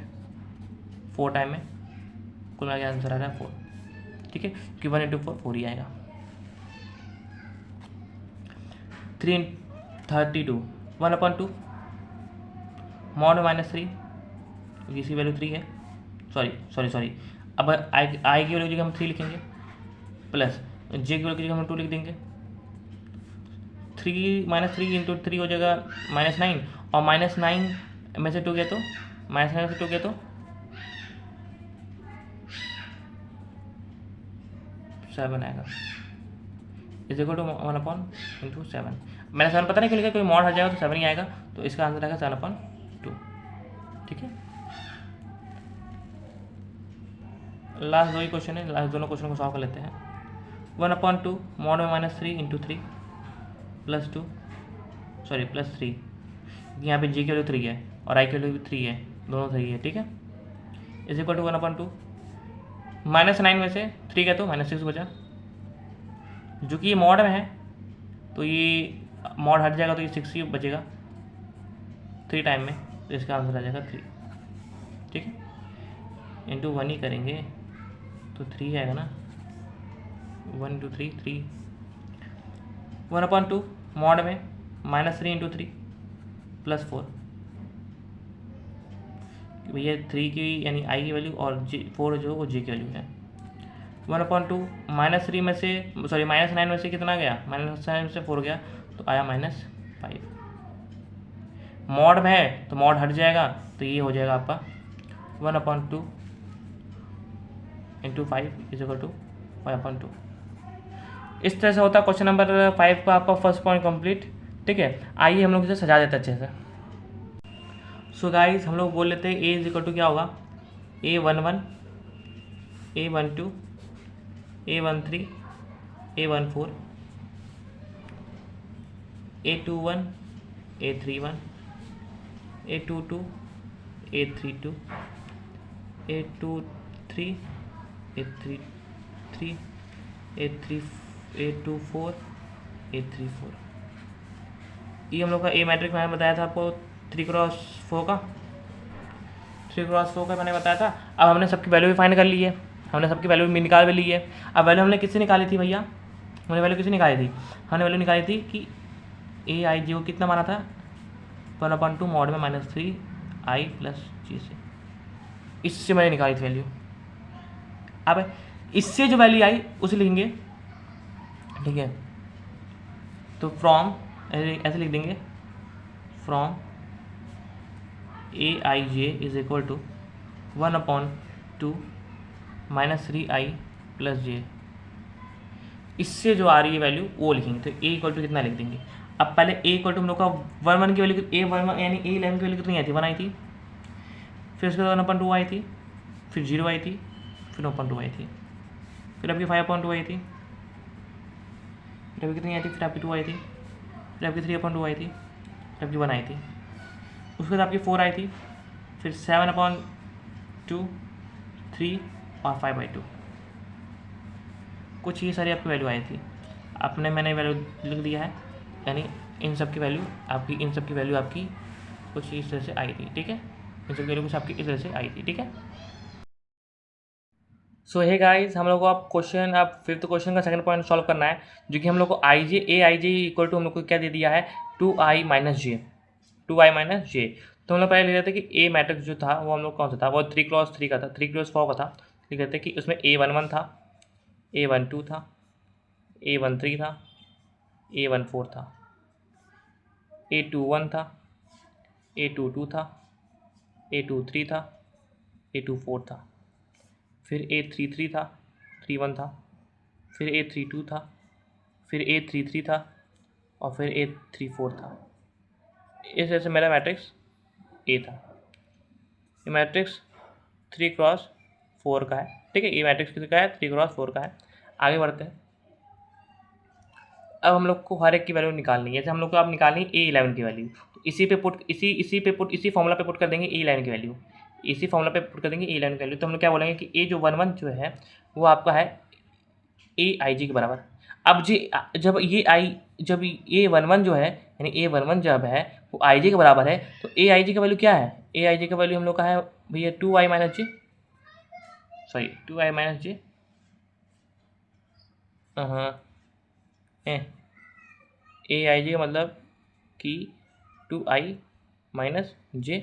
4 टाइम में, कुल मिला के आंसर आ रहा है 4। ठीक है कि 1 × 4 4 ही आएगा। 3/32 1/2 मॉड में -3, इसकी वैल्यू 3 है, सॉरी अब आई की वैल्यू की जगह हम 3 लिखेंगे, प्लस जे की वैल्यू की जगह हम 2 लिख देंगे। 3 -3 इंटू 3 हो जाएगा -9, और -9 में से 2 गया तो -9 में से 2 गया तो 7 आएगा, इज इक्वल टू 1/7। मैंने 7 पता नहीं क्यों लिखा, कोई मॉड हट जाएगा तो 7 ही आएगा, तो इसका आंसर आएगा 7/2। ठीक है, लास्ट 2 ही क्वेश्चन है, लास्ट दोनों क्वेश्चन को सॉल्व कर लेते हैं। 1/2 मॉड में -3 इंटू 3 +2 सॉरी +3, यहाँ पे जी की वैल्यू 3 है और आई की वैल्यू भी 3 है, दोनों सही है। ठीक है, इज इक्वल टू 1/2 -9 में से 3 गया तो -6 बचा, जो कि ये मॉड में है तो ये मॉड हट जाएगा तो ये 6 ही बचेगा 3 टाइम में, तो इसका आंसर आ जाएगा 3। ठीक है, इंटू 1 ही करेंगे तो 3 आएगा ना, 1 × 3 3। 1/2 मॉड में -3 इंटू 3 +4, भैया 3 की यानी आई की वैल्यू और फोर जो वो जे की वैल्यू है। 1/2 -3 में से सॉरी -9 में से कितना गया, -9 में से 4 गया तो आया -5। मॉड में है तो मॉड हट जाएगा तो ये हो जाएगा आपका 1/2 इंटू 5 इज इक्वल टू 5/2। इस तरह से होता है क्वेश्चन नंबर 5 का आपका फर्स्ट पॉइंट कंप्लीट। ठीक है, आइए हम लोग इसे सजा देते हैं अच्छे से। सो गाइस हम लोग बोल लेते हैं ए इज इक्वल टू क्या होगा, A11 A12 A13 A14 A21 A31 A22 A32 A23 A33 A24 A34। ये हम लोग का ए मैट्रिक्स मैंने बताया था आपको 3x4 का, 3x4 का मैंने बताया था। अब हमने सबकी वैल्यू भी फाइंड कर ली है, हमने सबकी वैल्यू भी निकाल भी ली है। अब वैल्यू हमने किससे निकाली थी भैया, हमने वैल्यू किससे निकाली थी, हमने वैल्यू निकाली थी कि AIJ को कितना माना था 1/2 मॉड में -3i + g से, इससे मैंने निकाली थी वैल्यू। अब इससे जो वैल्यू आई उसे लिखेंगे। ठीक है, तो फ्रॉम ऐसे लिख देंगे, from AIJ is equal to 1/2 -3i + j। इससे जो आ रही है वैल्यू वो लिखेंगे, तो a इक्वल टू कितना लिख देंगे। अब पहले a इक्वल टू हम लोग का 1 की वैल्यू A11 यानी A11 की वैल्यू कितनी आई थी, 1 आई थी, फिर उसके बाद 1/2 आई थी, फिर 0 आई थी, फिर 1/2 आई थी, फिर आपकी 5/2 आई थी, फिर आपकी कितनी आई थी, फिर आपकी 2 आई थी, फिर आपकी 3/2 आई थी, फिर आपकी 1 आई थी, उसके बाद आपकी 4 आई थी, फिर 7/2 3 और 5/2, कुछ ये सारी आपकी वैल्यू आई थी। आपने मैंने वैल्यू लिख दिया है, यानी इन सब की वैल्यू आपकी कुछ इस तरह से आई थी। ठीक है, इन सब की वैल्यू कुछ आपकी इस तरह से आई थी। ठीक है, सो हे गाइस हम लोग को आप क्वेश्चन आप फिफ्थ क्वेश्चन का सेकंड पॉइंट सॉल्व करना है, जो कि हम लोग को AIJ इक्वल टू हम लोग को क्या दे दिया है 2i - j। तो हम लोग पहले ले रहे थे कि ए मैट्रिक्स जो था वो हम लोग कौन सा था, वो 3x3 का था, 3x4 का था। लिख रहे थे कि उसमें A11 था, A12 था, A13 था, A14 था, A21 था, A22 था, A23 था, A24 था, फिर A33 था, 31 था, फिर A32 था, फिर A33 था और फिर A34 था। इस तरह से मेरा मैट्रिक्स ए था। ये मैट्रिक्स 3x4 का है। ठीक है, ये मैट्रिक्स किसका है, 3x4 का है। आगे बढ़ते हैं, अब हम लोग को हर एक की वैल्यू निकालनी है। जैसे हम लोग को अब निकालनी है A11 की वैल्यू, तो इसी फॉर्मूला पे पुट कर देंगे A11 की वैल्यू, इसी फॉर्मूला पे पुट कर देंगे A11 की वैल्यू। तो हम लोग क्या बोलेंगे कि A जो 11 जो है वो आपका है AIJ के बराबर। अब जब A11 जो है यानी A11 जब है वो IJ के बराबर है, तो AIJ का वैल्यू क्या है, AIJ का वैल्यू हम लोग का है भैया 2i - j, sorry 2i - j, AIJ का मतलब कि 2i - j,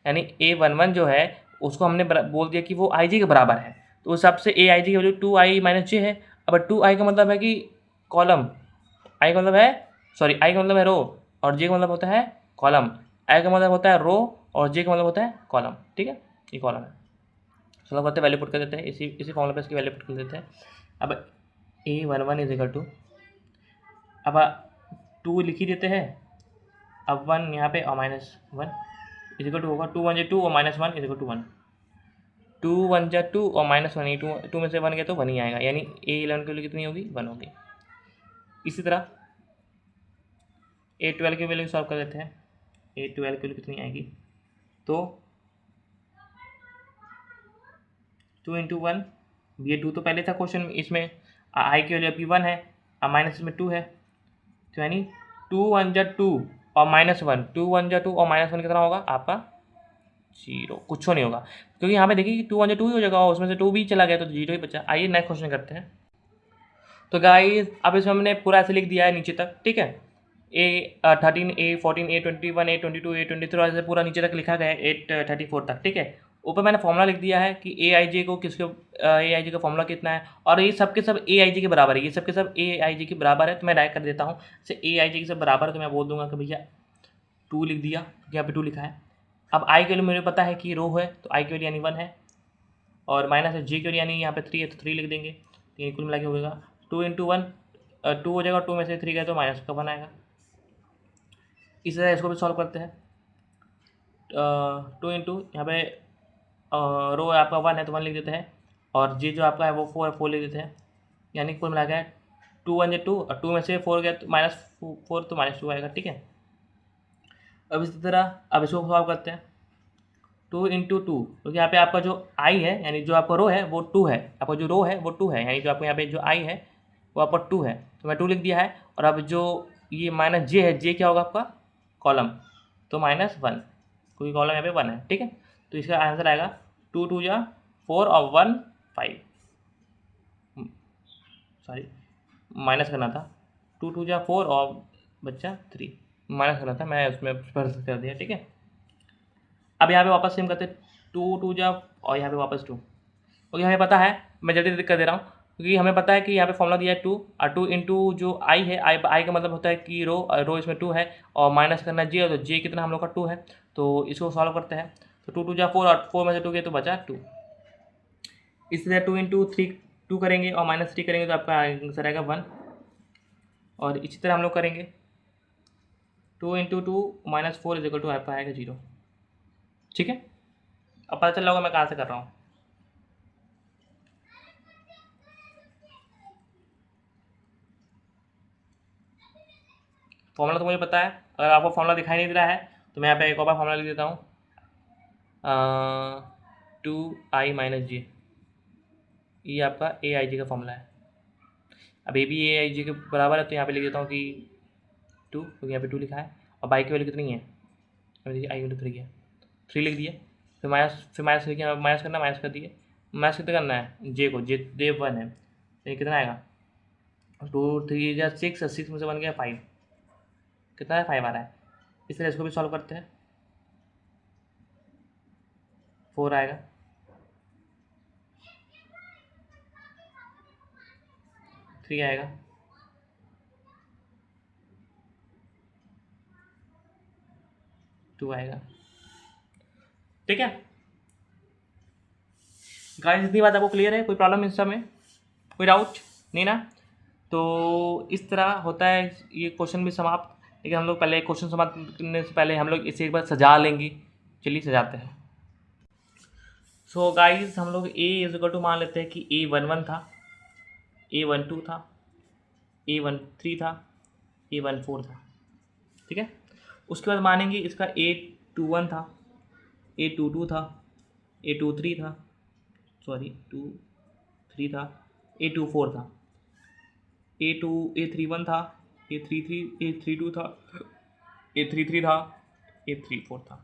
यानी A11 जो है उसको हमने बोल दिया कि वो आई जी के बराबर है, तो उस हिसाब से ए आई जी की वैल्यू 2i माइनस जे है। अब 2i का मतलब है कि कॉलम, आई का मतलब है, सॉरी आई का मतलब है रो और जे का मतलब होता है कॉलम। आई का मतलब होता है रो और जे का मतलब होता है कॉलम, ठीक है, ये कॉलम है। चलो करते वैल्यू पुट कर देते हैं, इसी फॉर्मूला पे इसकी वैल्यू पुट कर देते हैं। अब A11 इज इक्वल टू, अब 2 लिख ही देते हैं, अब 1 यहाँ पे और -1 इज इक्वल टू होगा 2 1 2 और -1 इज इक्वल टू 1, 2 1 2 और -1, ये 2 में से 1 गया तो 1 ही आएगा, यानी A11 की वैल्यू कितनी होगी, 1 होगी। इसी तरह A12 की वैल्यू सॉल्व कर देते हैं। A12 की वैल्यू कितनी आएगी, तो 2 इंटू 1, ये 2 तो पहले था क्वेश्चन में, इसमें आई की वैल्यू अभी 1 है, अब माइनस में 2 है, तो यानी 2 1 2 और -1, 2 1 2 और -1 कितना होगा आपका 0, कुछ नहीं होगा, क्योंकि यहाँ पे देखिए 2 1 2 ही हो जाएगा, उसमें से 2 भी चला गया तो 0 ही बचा। आइए नेक्स्ट क्वेश्चन करते हैं। तो गाइस अब इसमें हमने पूरा ऐसे लिख दिया है नीचे तक, ठीक है, A13 A14 A21 A22 A23 ऐसे पूरा नीचे तक लिखा गया है 834 तक, ठीक है। ऊपर मैंने फॉर्मूला लिख दिया है कि ए आई जे को किसके ए आई जे का फॉर्मूला कितना है, और ये सब के सब ए आई जे के बराबर है, ये सब के सब ए आई जे के बराबर है, तो मैं डायरेक्ट कर देता हूँ। जैसे ए आई जे के सब बराबर है तो मैं बोल दूंगा कि भैया 2 लिख दिया, क्योंकि यहाँ पे 2 लिखा है। अब आई के वैल्यू मुझे पता है कि रो है, तो आई की वैल्यू यानी 1 है, और माइनस जे की वैल्यू यानी यहाँ पे 3 है, तो 3 लिख देंगे, तो ये कुल मिला के होगा 2 इंटू 1, 2 हो जाएगा, 2 में से 3 गया तो माइनस का 1 आएगा। इसी तरह इसको भी सॉल्व करते हैं। 2 इंटू यहाँ पे रो आपका 1 है तो 1 लिख देते हैं, और जे जो आपका है वो 4 है, 4 लिख देते हैं, यानी कुल मिला के 2 1 2 और 2 में से 4 गया तो -4, तो -2 आएगा, ठीक है। अब इसी तरह अब इसको सॉल्व करते हैं। 2 इंटू 2, क्योंकि यहाँ पे आपका जो आई है यानी जो आपका रो है वो 2 है, आपका जो रो है वो 2 है, यानी जो आपको यहाँ पे जो आई है वो आपका 2 है, तो मैं 2 लिख दिया है। और अब जो ये माइनस जे है, जे क्या होगा आपका कॉलम, तो -1, क्योंकि कॉलम यहाँ पे 1 है, ठीक है। तो इसका आंसर आएगा 2 2 या 4 और 1 5, सॉरी माइनस करना था, 2 2 या 4 और बच्चा 3, माइनस करना था, मैं उसमें प्लस कर दिया, ठीक है। अब यहाँ पे वापस सेम करते 2 2 जा और यहाँ पे वापस 2, क्योंकि हमें पता है, मैं जल्दी जल्दी कर दे रहा हूँ, क्योंकि हमें पता है कि यहाँ पे फॉर्मूला दिया है 2 और 2 इंटू जो आई है, आई का मतलब होता है कि रो इसमें 2 है, और माइनस करना जे, तो जे कितना हम लोग का 2 है, तो इसको सॉल्व करते हैं। तो 2 2 जा 4 और 4 में से 2 गया तो बचा 2। इसलिए 2 इंटू 3 2 करेंगे और -3 करेंगे तो आपका आंसर आएगा 1, और इसी तरह हम लोग करेंगे 2 इंटू 2 -4 इज इक्वल टू आपका आएगा 0, ठीक है। अब पता चल रहा होगा मैं कहाँ से कर रहा हूँ। फॉर्मूला तो मुझे पता है, अगर आपको फॉर्मूला दिखाई नहीं दे रहा है तो मैं यहाँ पे एक और बार फॉर्मूला लिख देता हूँ, 2i माइनस जे, ये आपका ए आई जी का फॉर्मूला है। अब ए भी ए आई जी के बराबर है, तो यहाँ पे लिख देता हूँ कि 2, क्योंकि यहाँ पे 2 लिखा है, और बाई की वैल्यू कितनी है, देखिए आई वैल्यू 3 है, 3 लिख दिए, फिर माइनस लिखिए, माइनस करना, माइनस कर दिए, माइनस कितना करना है जे को, जे 1 है, तो ये कितना आएगा 2 3 या 6, 6 में से 1 गया 5, कितना है 5 आ रहा है। इस तरह इसको भी सॉल्व करते हैं, 4 आएगा, 3 आएगा, 2 आएगा, ठीक है। गाइस इतनी बात आपको क्लियर है, कोई प्रॉब्लम इस समय, कोई डाउट नहीं ना। तो इस तरह होता है ये क्वेश्चन भी समाप्त, लेकिन हम लोग पहले क्वेश्चन समाप्त करने से पहले हम लोग इसे एक बार सजा लेंगे, चलिए सजाते हैं। सो गाइस हम लोग ए इज इक्वल टू मान लेते हैं कि A11 था, A12 था, A13 था, A14 था, ठीक है। उसके बाद मानेंगे इसका A21 था, A22 था, A23 था, सॉरी 23 था, A24 था, A31 था, A32 था, A33 था, A34 था,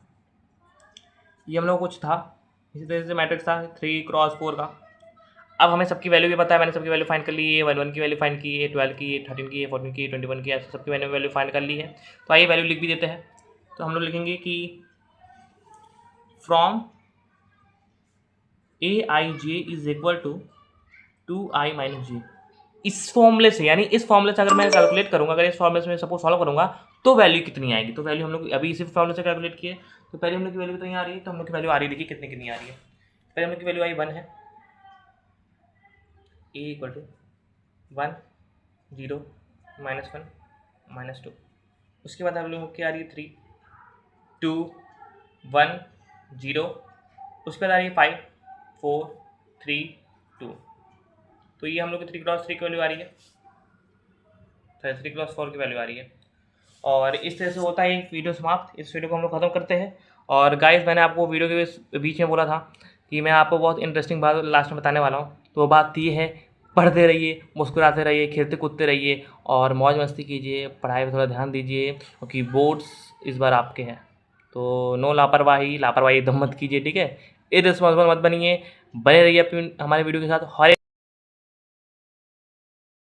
ये हम लोग कुछ था। इसी तरह से मैट्रिक्स था 3 क्रॉस 4 का। अब हमें सबकी वैल्यू भी पता है, मैंने सबकी वैल्यू फाइंड कर ली है, A11 की वैल्यू फाइंड की, A12 की, A13 की, A14 की, A21 की, ऐसे सबकी मैंने वैल्यू फाइंड कर ली है। तो आइए वैल्यू लिख भी देते हैं। तो हम लोग लिखेंगे कि from AIJ is equal to 2I minus J. इस फॉर्मूले से, यानी इस फॉर्मूले से अगर मैं कैलकुलेट करूंगा, अगर इस फॉर्मूले से मैं सपोज सॉल्व करूंगा तो वैल्यू कितनी आएगी। तो वैल्यू हम लोग अभी इसी फॉर्मूले से कैलकुलेट किए, तो पहले हम लोग की वैल्यू कितनी आ रही है, तो हम लोग की वैल्यू आ रही है, देखिए कितनी कितनी आ रही है। पहले हम लोग की वैल्यू आई 1 है, ए इक्वल टू 1 0 -1 -2। उसके बाद हम लोग की आ रही है 3 2 1 0। उसके बाद आ रही है 5 4 3 2। तो ये हम लोग की 3 × 3 की वैल्यू आ रही है, 3 × 4 की वैल्यू आ रही है। और इस तरह से होता है वीडियो समाप्त। इस वीडियो को हम लोग ख़त्म करते हैं। और गाइस, मैंने आपको वीडियो के बीच में बोला था कि मैं आपको बहुत इंटरेस्टिंग बात लास्ट में बताने वाला हूँ। तो वो बात ये है, पढ़ते रहिए, मुस्कुराते रहिए, खेलते कूदते रहिए और मौज मस्ती कीजिए, पढ़ाई पर थोड़ा ध्यान दीजिए क्योंकि बोर्ड्स इस बार आपके हैं। तो नो लापरवाही, लापरवाही एकदम मत कीजिए, ठीक है। इर्रिस्पॉन्सिबल मत बनिए, बने रहिए अपनी हमारे वीडियो के साथ। हर